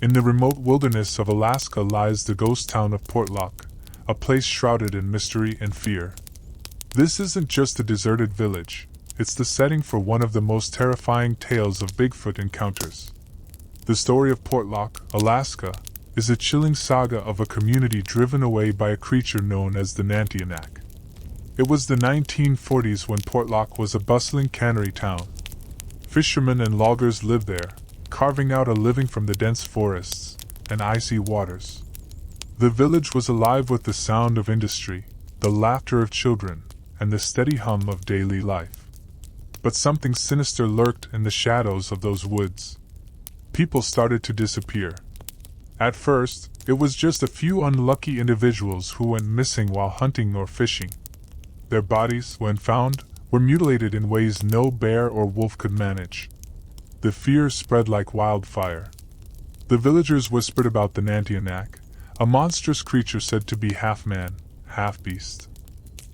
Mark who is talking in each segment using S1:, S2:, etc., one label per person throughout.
S1: In the remote wilderness of Alaska lies the ghost town of Portlock, a place shrouded in mystery and fear. This isn't just a deserted village, it's the setting for one of the most terrifying tales of Bigfoot encounters. The story of Portlock, Alaska, is a chilling saga of a community driven away by a creature known as the Nantianak. It was the 1940s when Portlock was a bustling cannery town. Fishermen and loggers lived there, carving out a living from the dense forests and icy waters. The village was alive with the sound of industry, the laughter of children, and the steady hum of daily life. But something sinister lurked in the shadows of those woods. People started to disappear. At first, it was just a few unlucky individuals who went missing while hunting or fishing. Their bodies, when found, were mutilated in ways no bear or wolf could manage. The fear spread like wildfire. The villagers whispered about the Nantianak, a monstrous creature said to be half man, half beast.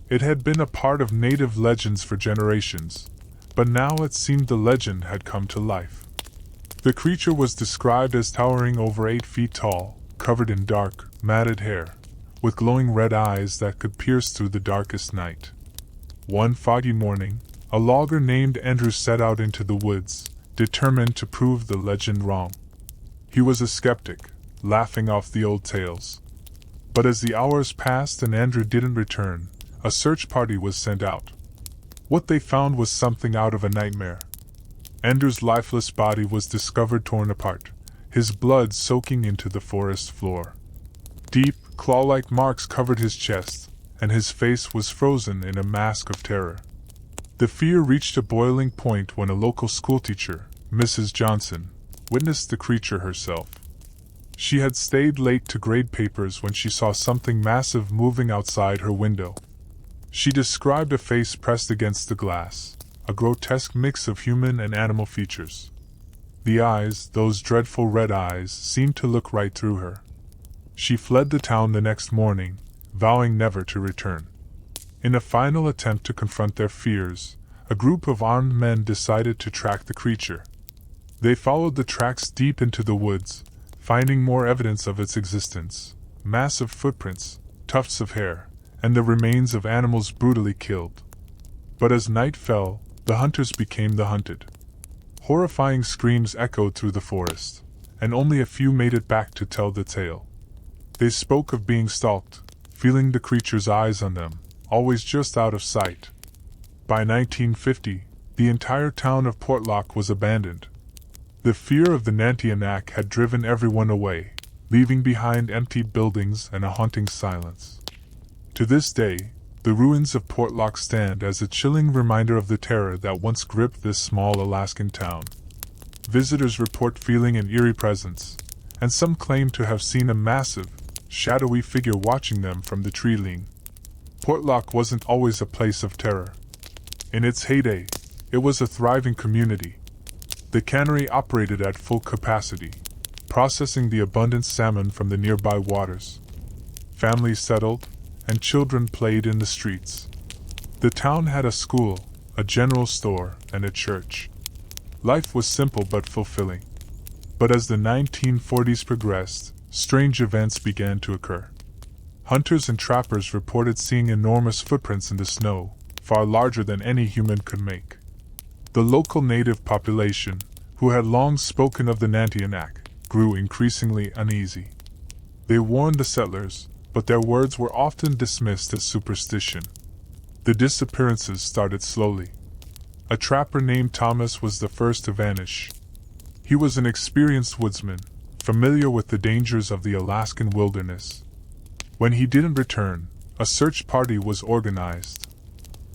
S1: It had been a part of native legends for generations, but now it seemed the legend had come to life. The creature was described as towering over 8 feet tall, covered in dark, matted hair, with glowing red eyes that could pierce through the darkest night. One foggy morning, a logger named Andrew set out into the woods, determined to prove the legend wrong. He was a skeptic, laughing off the old tales. But as the hours passed and Andrew didn't return, a search party was sent out. What they found was something out of a nightmare. Andrew's lifeless body was discovered torn apart, his blood soaking into the forest floor. Deep, claw-like marks covered his chest, and his face was frozen in a mask of terror. The fear reached a boiling point when a local schoolteacher, Mrs. Johnson, witnessed the creature herself. She had stayed late to grade papers when she saw something massive moving outside her window. She described a face pressed against the glass, a grotesque mix of human and animal features. The eyes, those dreadful red eyes, seemed to look right through her. She fled the town the next morning, vowing never to return. In a final attempt to confront their fears, a group of armed men decided to track the creature. They followed the tracks deep into the woods, finding more evidence of its existence: massive footprints, tufts of hair, and the remains of animals brutally killed. But as night fell, the hunters became the hunted. Horrifying screams echoed through the forest, and only a few made it back to tell the tale. They spoke of being stalked, feeling the creature's eyes on them, always just out of sight. By 1950, the entire town of Portlock was abandoned. The fear of the Nantianak had driven everyone away, leaving behind empty buildings and a haunting silence. To this day, the ruins of Portlock stand as a chilling reminder of the terror that once gripped this small Alaskan town. Visitors report feeling an eerie presence, and some claim to have seen a massive, shadowy figure watching them from the tree line. Portlock wasn't always a place of terror. In its heyday, it was a thriving community. The cannery operated at full capacity, processing the abundant salmon from the nearby waters. Families settled, and children played in the streets. The town had a school, a general store, and a church. Life was simple but fulfilling. But as the 1940s progressed, strange events began to occur. Hunters and trappers reported seeing enormous footprints in the snow, far larger than any human could make. The local native population, who had long spoken of the Nantianak, grew increasingly uneasy. They warned the settlers, but their words were often dismissed as superstition. The disappearances started slowly. A trapper named Thomas was the first to vanish. He was an experienced woodsman, familiar with the dangers of the Alaskan wilderness. When he didn't return, a search party was organized.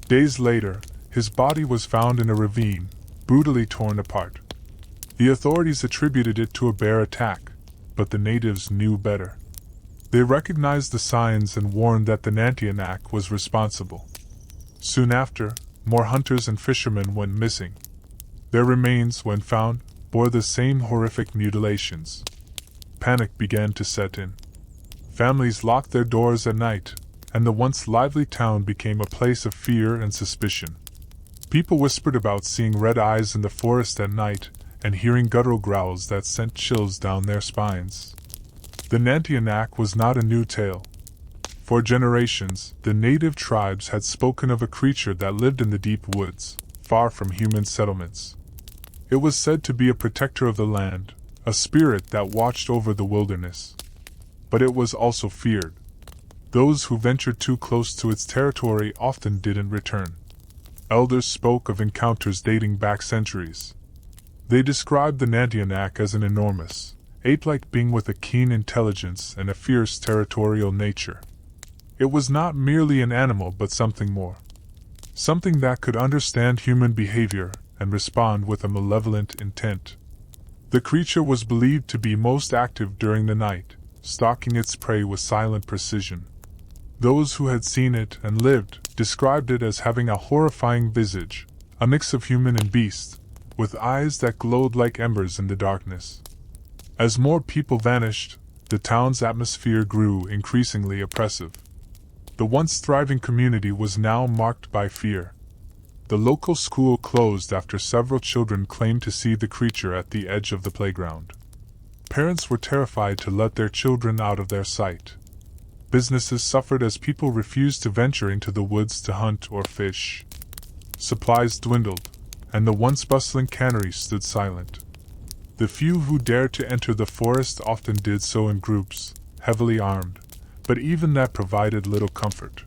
S1: Days later, his body was found in a ravine, brutally torn apart. The authorities attributed it to a bear attack, but the natives knew better. They recognized the signs and warned that the Nantianak was responsible. Soon after, more hunters and fishermen went missing. Their remains, when found, bore the same horrific mutilations. Panic began to set in. Families locked their doors at night, and the once lively town became a place of fear and suspicion. People whispered about seeing red eyes in the forest at night, and hearing guttural growls that sent chills down their spines. The Nantianak was not a new tale. For generations, the native tribes had spoken of a creature that lived in the deep woods, far from human settlements. It was said to be a protector of the land, a spirit that watched over the wilderness. But it was also feared. Those who ventured too close to its territory often didn't return. Elders spoke of encounters dating back centuries. They described the Nantianak as an enormous, ape-like being with a keen intelligence and a fierce territorial nature. It was not merely an animal but something more. Something that could understand human behavior and respond with a malevolent intent. The creature was believed to be most active during the night, stalking its prey with silent precision. Those who had seen it and lived described it as having a horrifying visage, a mix of human and beast, with eyes that glowed like embers in the darkness. As more people vanished, the town's atmosphere grew increasingly oppressive. The once thriving community was now marked by fear. The local school closed after several children claimed to see the creature at the edge of the playground. Parents were terrified to let their children out of their sight. Businesses suffered as people refused to venture into the woods to hunt or fish. Supplies dwindled, and the once bustling cannery stood silent. The few who dared to enter the forest often did so in groups, heavily armed, but even that provided little comfort.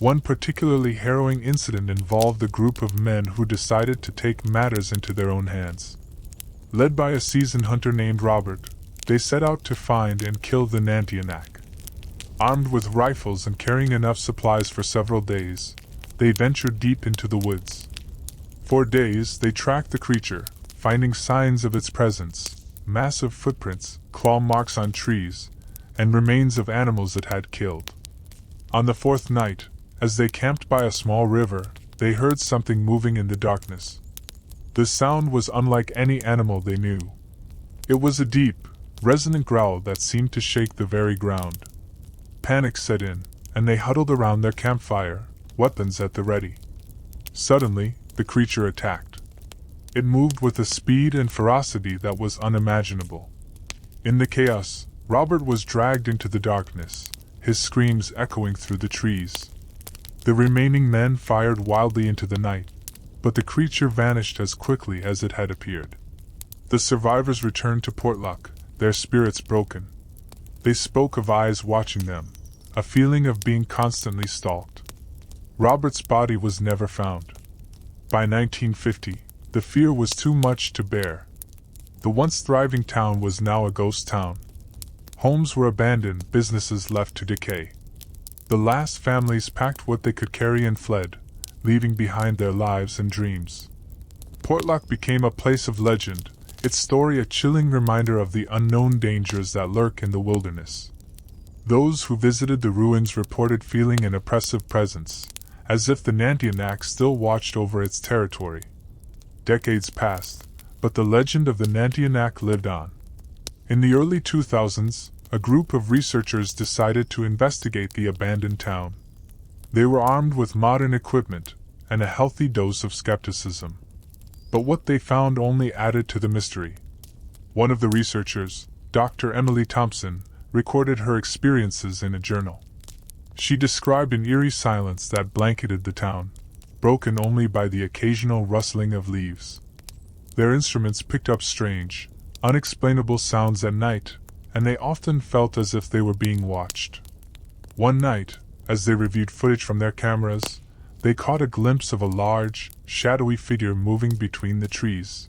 S1: One particularly harrowing incident involved a group of men who decided to take matters into their own hands. Led by a seasoned hunter named Robert, they set out to find and kill the Nantianak. Armed with rifles and carrying enough supplies for several days, they ventured deep into the woods. For days they tracked the creature, finding signs of its presence, massive footprints, claw marks on trees, and remains of animals it had killed. On the fourth night, as they camped by a small river, they heard something moving in the darkness. The sound was unlike any animal they knew. It was a deep, resonant growl that seemed to shake the very ground. Panic set in, and they huddled around their campfire, weapons at the ready. Suddenly, the creature attacked. It moved with a speed and ferocity that was unimaginable. In the chaos, Robert was dragged into the darkness, his screams echoing through the trees. The remaining men fired wildly into the night, but the creature vanished as quickly as it had appeared. The survivors returned to Portlock, their spirits broken. They spoke of eyes watching them, a feeling of being constantly stalked. Robert's body was never found. By 1950, the fear was too much to bear. The once thriving town was now a ghost town. Homes were abandoned, businesses left to decay. The last families packed what they could carry and fled, leaving behind their lives and dreams. Portlock became a place of legend, its story a chilling reminder of the unknown dangers that lurk in the wilderness. Those who visited the ruins reported feeling an oppressive presence, as if the Nantianak still watched over its territory. Decades passed, but the legend of the Nantianak lived on. In the early 2000s, a group of researchers decided to investigate the abandoned town. They were armed with modern equipment and a healthy dose of skepticism. But what they found only added to the mystery. One of the researchers, Dr. Emily Thompson, recorded her experiences in a journal. She described an eerie silence that blanketed the town, broken only by the occasional rustling of leaves. Their instruments picked up strange, unexplainable sounds at night, and they often felt as if they were being watched. One night, as they reviewed footage from their cameras, they caught a glimpse of a large, shadowy figure moving between the trees.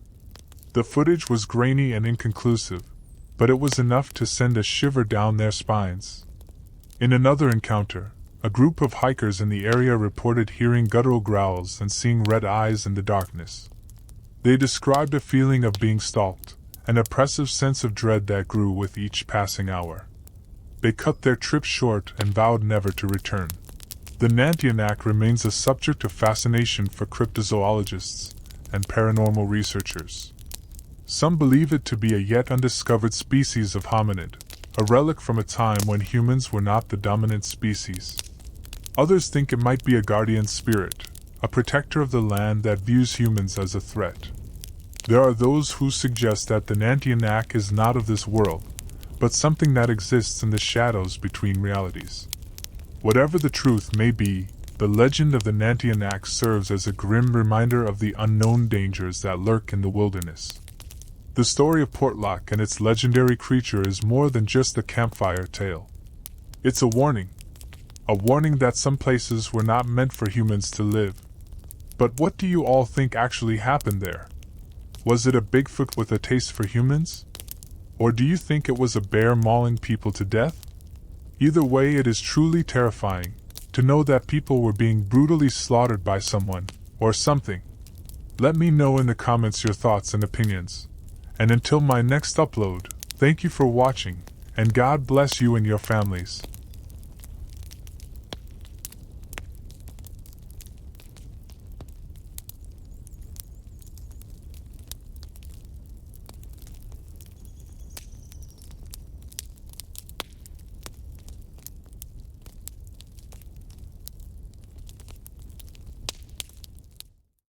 S1: The footage was grainy and inconclusive, but it was enough to send a shiver down their spines. In another encounter, a group of hikers in the area reported hearing guttural growls and seeing red eyes in the darkness. They described a feeling of being stalked, an oppressive sense of dread that grew with each passing hour. They cut their trip short and vowed never to return. The Nantianak remains a subject of fascination for cryptozoologists and paranormal researchers. Some believe it to be a yet undiscovered species of hominid, a relic from a time when humans were not the dominant species. Others think it might be a guardian spirit, a protector of the land that views humans as a threat. There are those who suggest that the Nantianak is not of this world, but something that exists in the shadows between realities. Whatever the truth may be, the legend of the Nantianak serves as a grim reminder of the unknown dangers that lurk in the wilderness. The story of Portlock and its legendary creature is more than just a campfire tale. It's a warning that some places were not meant for humans to live. But what do you all think actually happened there? Was it a Bigfoot with a taste for humans? Or do you think it was a bear mauling people to death? Either way, it is truly terrifying to know that people were being brutally slaughtered by someone, or something. Let me know in the comments your thoughts and opinions. And until my next upload, thank you for watching, and God bless you and your families.